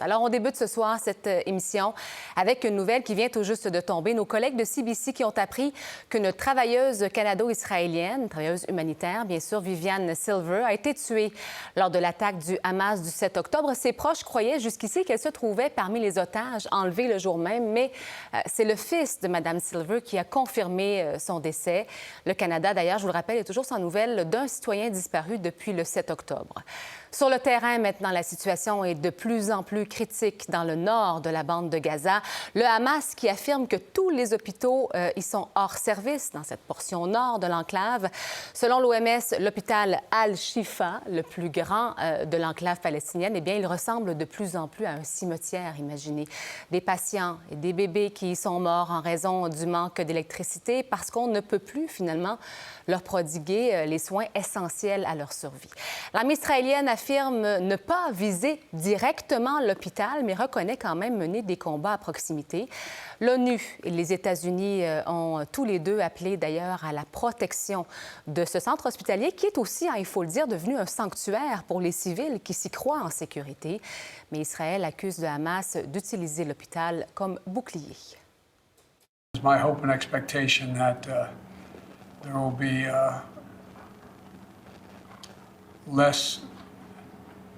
Alors, on débute ce soir cette émission avec une nouvelle qui vient tout juste de tomber. Nos collègues de CBC qui ont appris qu'une travailleuse canado-israélienne, travailleuse humanitaire, bien sûr, Viviane Silver, a été tuée lors de l'attaque du Hamas du 7 octobre. Ses proches croyaient jusqu'ici qu'elle se trouvait parmi les otages enlevés le jour même, mais c'est le fils de Mme Silver qui a confirmé son décès. Le Canada, d'ailleurs, je vous le rappelle, est toujours sans nouvelles d'un citoyen disparu depuis le 7 octobre. Sur le terrain, maintenant, la situation est de plus en plus critique dans le nord de la bande de Gaza. Le Hamas qui affirme que tous les hôpitaux y sont hors service dans cette portion nord de l'enclave. Selon l'OMS, l'hôpital Al-Shifa, le plus grand de l'enclave palestinienne, eh bien, il ressemble de plus en plus à un cimetière, imaginez. Des patients et des bébés qui y sont morts en raison du manque d'électricité parce qu'on ne peut plus, finalement, leur prodiguer les soins essentiels à leur survie. L'armée israélienne affirme ne pas viser directement l'hôpital, mais reconnaît quand même mener des combats à proximité. L'ONU et les États-Unis ont tous les deux appelé d'ailleurs à la protection de ce centre hospitalier qui est aussi, il faut le dire, devenu un sanctuaire pour les civils qui s'y croient en sécurité. Mais Israël accuse le Hamas d'utiliser l'hôpital comme bouclier. It's my hope and expectation that there will be less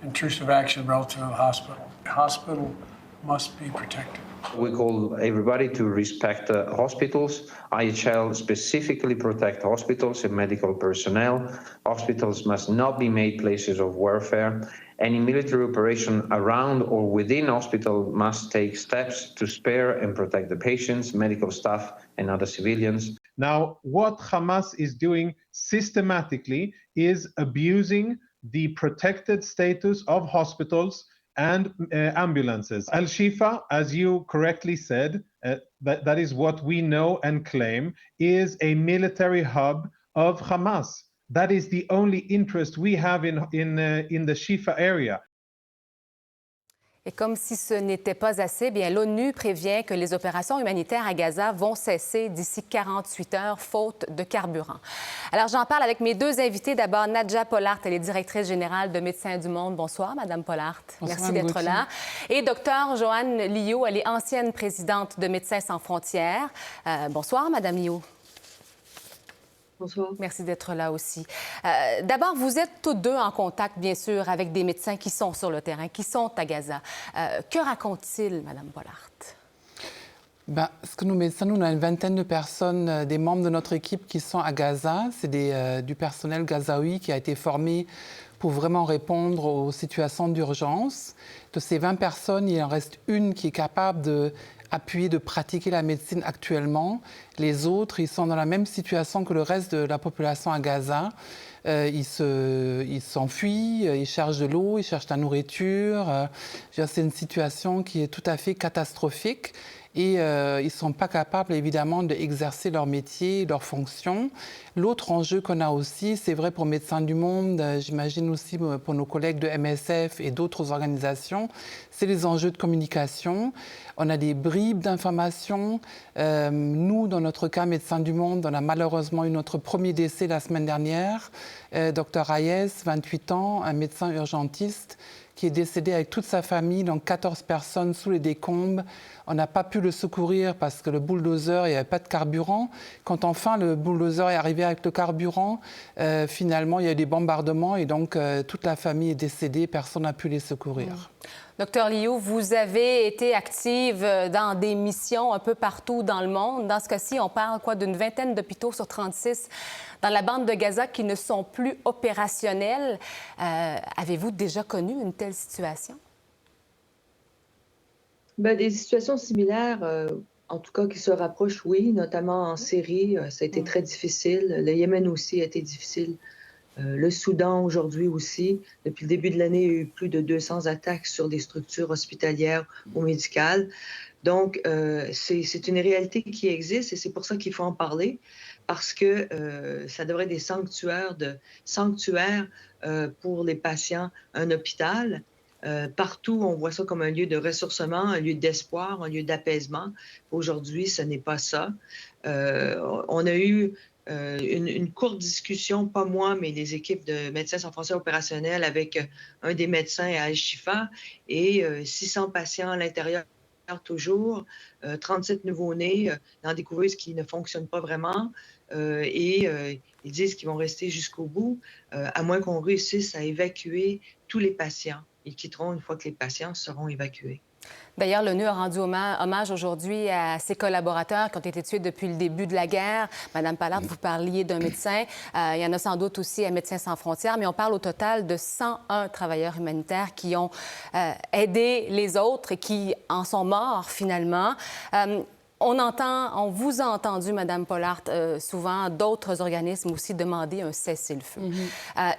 intrusive action relative to the hospital. The hospital must be protected. We call everybody to respect hospitals. IHL specifically protect hospitals and medical personnel. Hospitals must not be made places of warfare. Any military operation around or within hospital must take steps to spare and protect the patients, medical staff, and other civilians. Now, what Hamas is doing systematically is abusing the protected status of hospitals and ambulances. Al-Shifa, as you correctly said, that is what we know and claim, is a military hub of Hamas. That is the only interest we have in the Shifa area. Et comme si ce n'était pas assez, bien l'ONU prévient que les opérations humanitaires à Gaza vont cesser d'ici 48 heures, faute de carburant. Alors, j'en parle avec mes deux invités. D'abord, Nadja Pollard, elle est directrice générale de Médecins du Monde. Bonsoir, Madame Pollard. Bonsoir, merci d'être là. Et Dr Joanne Liot, elle est ancienne présidente de Médecins sans frontières. Bonsoir, Madame Liot. Bonsoir. Merci d'être là aussi. D'abord, vous êtes tous deux en contact, bien sûr, avec des médecins qui sont sur le terrain, qui sont à Gaza. Que racontent-ils, Mme Pollard? Ce que nous médecins, nous, on a une vingtaine de personnes, des membres de notre équipe qui sont à Gaza. C'est du personnel gazaoui qui a été formé pour vraiment répondre aux situations d'urgence. De ces 20 personnes, il en reste une qui est capable de pratiquer la médecine actuellement. Les autres, ils sont dans la même situation que le reste de la population à Gaza. Ils s'enfuient, ils cherchent de l'eau, ils cherchent de la nourriture. C'est une situation qui est tout à fait catastrophique. Et ils ne sont pas capables, évidemment, d'exercer leur métier, leur fonction. L'autre enjeu qu'on a aussi, c'est vrai pour Médecins du Monde, j'imagine aussi pour nos collègues de MSF et d'autres organisations, c'est les enjeux de communication. On a des bribes d'informations. Nous, dans notre cas, Médecins du Monde, on a malheureusement eu notre premier décès la semaine dernière. Dr Hayes, 28 ans, un médecin urgentiste, qui est décédé avec toute sa famille, donc 14 personnes sous les décombres. On n'a pas pu le secourir parce que le bulldozer, il n'y avait pas de carburant. Quand enfin le bulldozer est arrivé avec le carburant, finalement, il y a eu des bombardements et donc toute la famille est décédée, personne n'a pu les secourir. Docteur Liot, vous avez été active dans des missions un peu partout dans le monde. Dans ce cas-ci, on parle d'une vingtaine d'hôpitaux sur 36 dans la bande de Gaza qui ne sont plus opérationnels. Avez-vous déjà connu une telle situation? Des situations similaires, en tout cas qui se rapprochent, oui, notamment en Syrie, ça a été très difficile. Le Yémen aussi a été difficile. Le Soudan aujourd'hui aussi. Depuis le début de l'année, il y a eu plus de 200 attaques sur des structures hospitalières ou médicales. Donc, c'est une réalité qui existe et c'est pour ça qu'il faut en parler, parce que ça devrait être des sanctuaires pour les patients, un hôpital. Partout, on voit ça comme un lieu de ressourcement, un lieu d'espoir, un lieu d'apaisement. Aujourd'hui, ce n'est pas ça. On a eu une courte discussion, pas moi, mais les équipes de Médecins sans frontières opérationnelles avec un des médecins à Al-Shifa et 600 patients à l'intérieur toujours, 37 nouveau-nés dans des couveuses qui ne fonctionnent pas vraiment ils disent qu'ils vont rester jusqu'au bout, à moins qu'on réussisse à évacuer tous les patients. Ils quitteront une fois que les patients seront évacués. D'ailleurs, l'ONU a rendu hommage aujourd'hui à ses collaborateurs qui ont été tués depuis le début de la guerre. Madame Pollard, vous parliez d'un médecin. Il y en a sans doute aussi à Médecins sans frontières, mais on parle au total de 101 travailleurs humanitaires qui ont aidé les autres et qui en sont morts finalement. On vous a entendu, Madame Pollard, souvent d'autres organismes aussi demander un cessez-le-feu.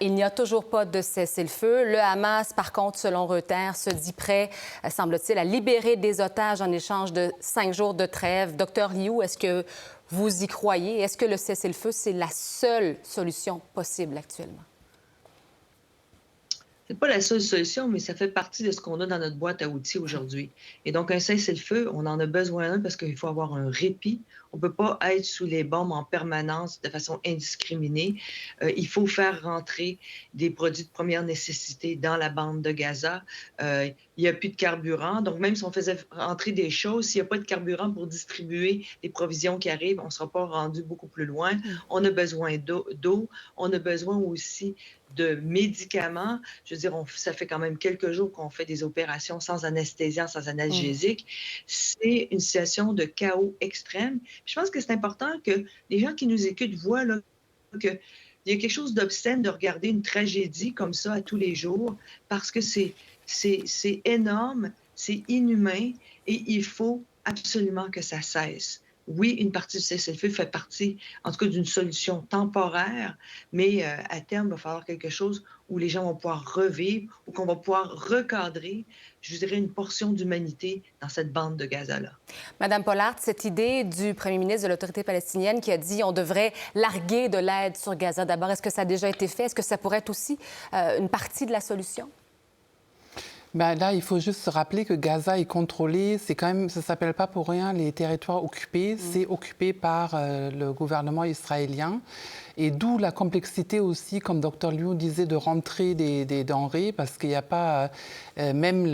Il n'y a toujours pas de cessez-le-feu. Le Hamas, par contre, selon Reuters, se dit prêt, semble-t-il, à libérer des otages en échange de 5 jours de trêve. Docteur Liu, est-ce que vous y croyez? Est-ce que le cessez-le-feu, c'est la seule solution possible actuellement? Ce n'est pas la seule solution, mais ça fait partie de ce qu'on a dans notre boîte à outils aujourd'hui. Et donc, un cessez-le-feu, on en a besoin parce qu'il faut avoir un répit. On ne peut pas être sous les bombes en permanence de façon indiscriminée. Il faut faire rentrer des produits de première nécessité dans la bande de Gaza. Il n'y a plus de carburant. Donc, même si on faisait rentrer des choses, s'il n'y a pas de carburant pour distribuer les provisions qui arrivent, on ne sera pas rendu beaucoup plus loin. On a besoin d'eau. On a besoin aussi de médicaments. Je veux dire, ça fait quand même quelques jours qu'on fait des opérations sans anesthésiant, sans analgésique. C'est une situation de chaos extrême. Je pense que c'est important que les gens qui nous écoutent voient là, qu'il y a quelque chose d'obscène de regarder une tragédie comme ça à tous les jours parce que c'est énorme, c'est inhumain et il faut absolument que ça cesse. Oui, une partie du cessez-le-feu fait partie, en tout cas, d'une solution temporaire, mais à terme, il va falloir quelque chose où les gens vont pouvoir revivre, ou qu'on va pouvoir recadrer, je dirais, une portion d'humanité dans cette bande de Gaza-là. Madame Pollard, cette idée du premier ministre de l'Autorité palestinienne qui a dit on devrait larguer de l'aide sur Gaza d'abord, est-ce que ça a déjà été fait? Est-ce que ça pourrait être aussi une partie de la solution? Ben là, il faut juste se rappeler que Gaza est contrôlé. C'est quand même, ça s'appelle pas pour rien les territoires occupés. C'est occupé par le gouvernement israélien. Et d'où la complexité aussi, comme Dr Liu disait, de rentrer des denrées, parce qu'il n'y a pas... même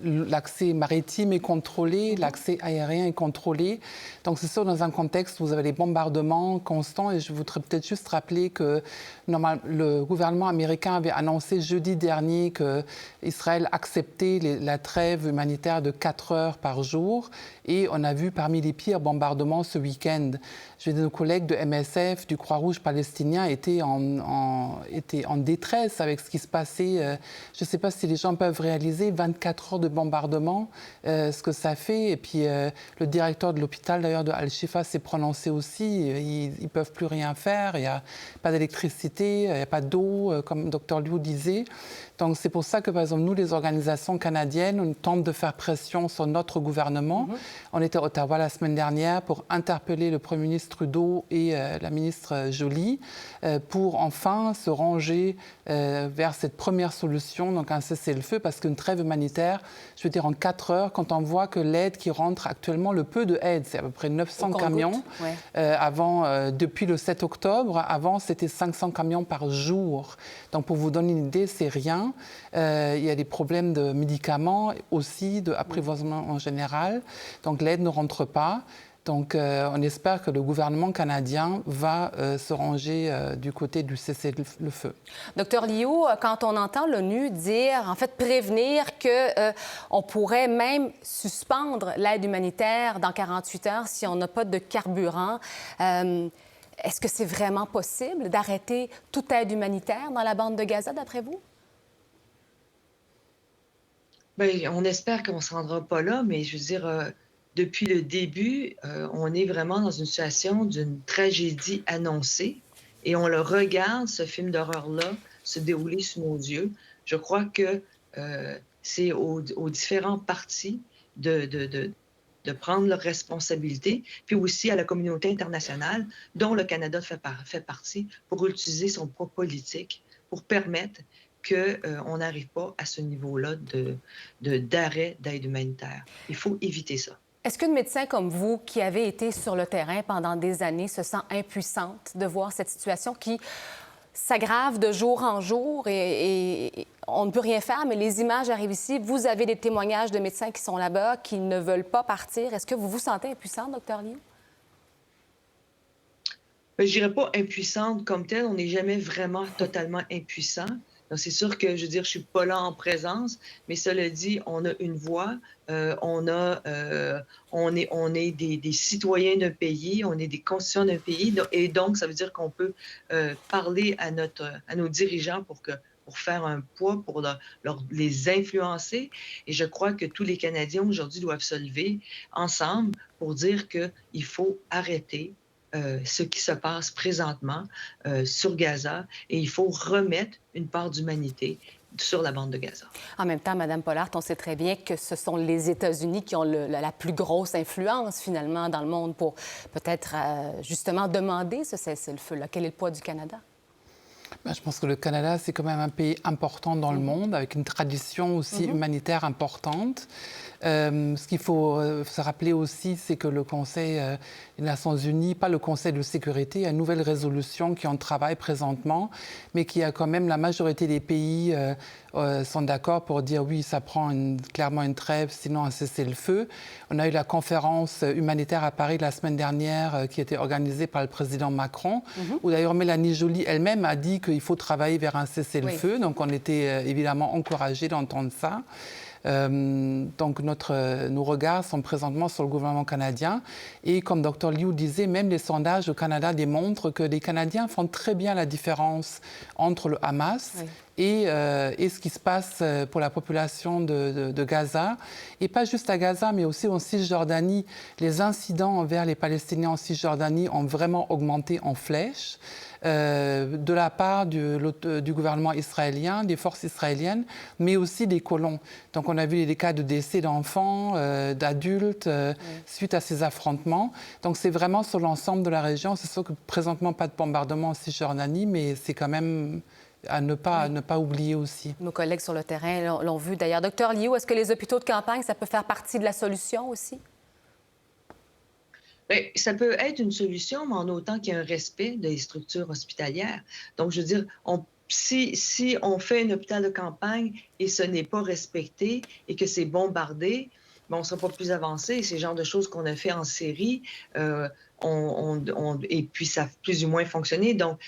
l'accès maritime est contrôlé, l'accès aérien est contrôlé. Donc c'est sûr, dans un contexte où vous avez des bombardements constants, et je voudrais peut-être juste rappeler que le gouvernement américain avait annoncé jeudi dernier qu'Israël acceptait la trêve humanitaire de 4 heures par jour. Et on a vu parmi les pires bombardements ce week-end. Nos collègues de MSF, du Croix-Rouge palestinien, étaient en détresse avec ce qui se passait. Je ne sais pas si les gens peuvent réaliser 24 heures de bombardement, ce que ça fait. Et puis le directeur de l'hôpital, d'ailleurs, de Al-Shifa s'est prononcé aussi. Ils ne peuvent plus rien faire. Il n'y a pas d'électricité, il n'y a pas d'eau, comme Dr Liu disait. Donc c'est pour ça que, par exemple, nous, les organisations canadiennes, on tente de faire pression sur notre gouvernement. On était à Ottawa la semaine dernière pour interpeller le Premier ministre Trudeau et la ministre Joly pour enfin se ranger vers cette première solution, donc un cessez-le-feu, parce qu'une trêve humanitaire, je veux dire, en 4 heures, quand on voit que l'aide qui rentre actuellement, le peu de aide, c'est à peu près 900 camions. Depuis le 7 octobre, avant, c'était 500 camions par jour. Donc pour vous donner une idée, c'est rien. Il y a des problèmes de médicaments aussi, d'apprivoisement en général. Donc l'aide ne rentre pas. Donc on espère que le gouvernement canadien va se ranger du côté du cessez-le-feu. Docteur Liu, quand on entend l'ONU dire, en fait, prévenir qu'on pourrait même suspendre l'aide humanitaire dans 48 heures si on n'a pas de carburant, est-ce que c'est vraiment possible d'arrêter toute aide humanitaire dans la bande de Gaza, d'après vous? Bien, on espère qu'on ne se rendra pas là, mais je veux dire, depuis le début, on est vraiment dans une situation d'une tragédie annoncée et on le regarde, ce film d'horreur-là, se dérouler sous nos yeux. Je crois que c'est aux différents partis de prendre leurs responsabilités, puis aussi à la communauté internationale, dont le Canada fait partie, pour utiliser son poids politique pour permettre qu'on n'arrive pas à ce niveau-là d'arrêt d'aide humanitaire. Il faut éviter ça. Est-ce qu'une médecin comme vous, qui avez été sur le terrain pendant des années, se sent impuissante de voir cette situation qui s'aggrave de jour en jour et on ne peut rien faire, mais les images arrivent ici. Vous avez des témoignages de médecins qui sont là-bas, qui ne veulent pas partir. Est-ce que vous vous sentez impuissante, Dr. Liu? Je dirais pas impuissante comme telle. On n'est jamais vraiment totalement impuissant. C'est sûr que, je veux dire, je suis pas là en présence, mais cela dit, on a une voix, on est des citoyens d'un pays, on est des constituants d'un pays, et donc ça veut dire qu'on peut parler à nos dirigeants pour faire un poids, pour les influencer. Et je crois que tous les Canadiens aujourd'hui doivent se lever ensemble pour dire qu'il faut arrêter ce qui se passe présentement sur Gaza et il faut remettre une part d'humanité sur la bande de Gaza. En même temps, Mme Pollard, on sait très bien que ce sont les États-Unis qui ont la plus grosse influence, finalement, dans le monde pour peut-être, justement, demander ce cessez-le-feu-là. Quel est le poids du Canada? Je pense que le Canada, c'est quand même un pays important dans le monde, avec une tradition aussi humanitaire importante. Ce qu'il faut se rappeler aussi, c'est que le Conseil des Nations Unies, pas le Conseil de sécurité, il y a une nouvelle résolution qui est en travail présentement, mais qui a quand même la majorité des pays sont d'accord pour dire oui, ça prend clairement une trêve, sinon un cessez-le-feu. On a eu la conférence humanitaire à Paris la semaine dernière qui a été organisée par le président Macron, où d'ailleurs Mélanie Joly elle-même a dit qu'il faut travailler vers un cessez-le-feu. Oui. Donc on était évidemment encouragés d'entendre ça. Donc nos regards sont présentement sur le gouvernement canadien et comme Dr. Liu disait, même les sondages au Canada démontrent que les Canadiens font très bien la différence entre le Hamas et ce qui se passe pour la population de Gaza. Et pas juste à Gaza, mais aussi en Cisjordanie. Les incidents envers les Palestiniens en Cisjordanie ont vraiment augmenté en flèche. De la part du gouvernement israélien, des forces israéliennes, mais aussi des colons. Donc on a vu des cas de décès d'enfants, d'adultes, suite à ces affrontements. Donc c'est vraiment sur l'ensemble de la région. C'est sûr que présentement, pas de bombardement en Cisjordanie, mais c'est quand même à ne pas oublier aussi. Nos collègues sur le terrain l'ont vu d'ailleurs. Dr. Liu, est-ce que les hôpitaux de campagne, ça peut faire partie de la solution aussi? Bien, ça peut être une solution, mais en autant qu'il y ait un respect des structures hospitalières. Donc, je veux dire, si on fait un hôpital de campagne et ce n'est pas respecté et que c'est bombardé, bien, on ne sera pas plus avancé. C'est le genre de choses qu'on a fait en série et puis ça a plus ou moins fonctionné. Donc,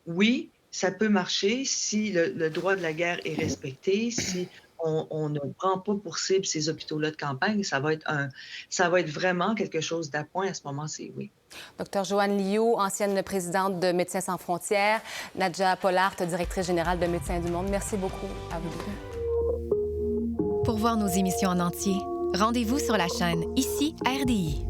oui, ça peut marcher si le droit de la guerre est respecté, si on ne prend pas pour cible ces hôpitaux-là de campagne, ça va être vraiment quelque chose d'appoint à ce moment, c'est oui. Dr. Joanne Liu, ancienne présidente de Médecins sans frontières, Nadja Pollard, directrice générale de Médecins du monde, merci beaucoup à vous deux. Pour voir nos émissions en entier, rendez-vous sur la chaîne Ici RDI.